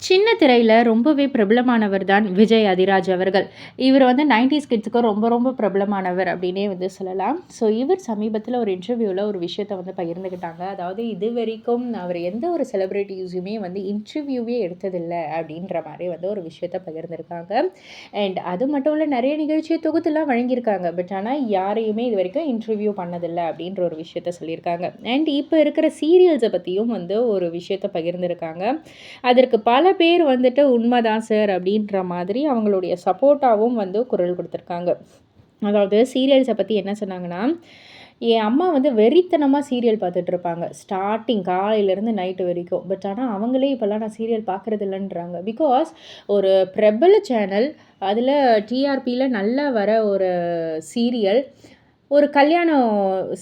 சின்ன திரையில ரொம்பவே பிரபலமானவர் தான் விஜய் அதிராஜ் அவர்கள். இவர் வந்து 90ஸ் கிட்ஸுக்கு ரொம்ப ரொம்ப பிரபலமானவர் அப்படின்னே வந்து சொல்லலாம். ஸோ இவர் சமீபத்தில ஒரு இன்டர்வியூல ஒரு விஷயத்த வந்து பகிர்ந்துக்கிட்டாங்க. அதாவது இதுவரைக்கும் அவர் எந்த ஒரு செலிபிரிட்டீஸுமே வந்து இன்டர்வியூவே எடுத்ததில்ல அப்படின்ற மாரி வந்து ஒரு விஷயத்த பகிர்ந்திருக்காங்க. அண்ட் அது மட்டும் இல்ல நெறைய நிகழ்ச்சிய தொகுத்துலாம் வழங்கியிருக்காங்க. பட் ஆனா யாரையுமே இதுவரைக்கும் இன்டர்வியூ பண்ணதில்ல அப்படின்ற ஒரு விஷயத்த சொல்லியிருக்காங்க. அண்ட் இப்ப இருக்கிற சீரியல்ஸ பத்தியும் வந்து ஒரு விஷயத்த பகிர்ந்திருக்காங்க. அதற்கு பல பேர் வந்துட்டு உண்மைதான் சார் அப்படின்ற மாதிரி அவங்களுடைய சப்போர்ட்டாவும் வந்து குரல் கொடுத்துருக்காங்க. அதாவது சீரியல்ஸ பத்தி என்ன சொன்னாங்கன்னா, என் அம்மா வந்து வெறித்தனமா சீரியல் பார்த்துட்ருப்பாங்க. ஸ்டார்ட்டிங் காலையிலேருந்து நைட்டு வரைக்கும். பட் ஆனா அவங்களே இப்போலாம் நான் சீரியல் பார்க்குறதில்லன்றாங்க. பிகாஸ் ஒரு பிரபல சேனல், அதில டிஆர்பில நல்லா வர ஒரு சீரியல், ஒரு கல்யாணம்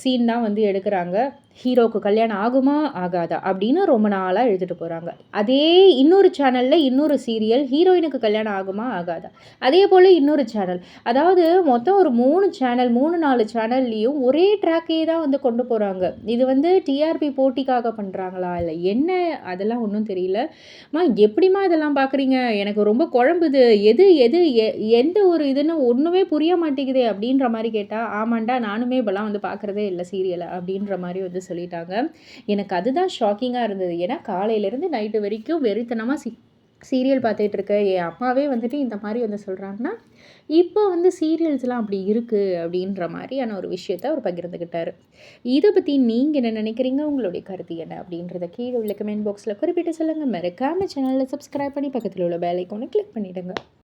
சீன் தான் வந்து எடுக்குறாங்க. ஹீரோவுக்கு கல்யாணம் ஆகுமா? ஆகாதா? அப்படின்னு ரொம்ப நாளா இழுத்துட்டு போறாங்க. அதே இன்னொரு சேனல்ல இன்னொரு சீரியல் ஹீரோயினுக்கு கல்யாணம் ஆகுமா? ஆகாதா? அதேபோல இன்னொரு சேனல். அதாவது மொத்தம் ஒரு 3 சேனல் 3, 4 சேனல்லயும் ஒரே ட்ராக்கே தான் வந்து கொண்டு போறாங்க. இது வந்து டிஆர்பி போட்டிக்காக பண்றாங்களா? இல்ல என்ன? அதெல்லாம் ஒண்ணும் தெரியல. "அம்மா எப்படிம்மா இதெல்லாம் பார்க்குறீங்க? எனக்கு ரொம்ப குழம்புது. எது எது எந்த ஒரு இதுன்னு ஒண்ணுமே புரிய மாட்டேங்குதே!" அப்படின்ற மாரி கேட்டா, "ஆமான்டா நானுமே இப்பலாம் வந்து பார்க்குறதே இல்ல சீரியல." அப்படின்ற மாரி வந்து சொல்லிட்டாங்க. எனக்கு அதுதான் ஷாக்கிங்கா இருந்தது. ஏன்னா காலையிலேருந்து நைட்டு வரைக்கும் வெறித்தனமா சீரியல் பார்த்துட்டு இருக்க என் அம்மாவே வந்துட்டு இந்த மாரி வந்து சொல்றாங்கன்னா, இப்போ வந்து சீரியல்ஸ்லாம் அப்படி இருக்கு அப்படின்ற மாரியான ஒரு விஷயத்த அவர் பகிர்ந்துக்கிட்டாரு. இத பத்தி நீங்க என்ன நினைக்கிறீங்க? உங்களுடைய கருத்து என்ன? அப்படின்றத கீழ உள்ள கமெண்ட் பாக்ஸ்ல குறிப்பிட்டு சொல்லுங்க. மறக்காம சேனல சப்ஸ்கிரைப் பண்ணி பக்கத்துல உள்ள பெல் ஐகான கிளிக் பண்ணிடுங்க.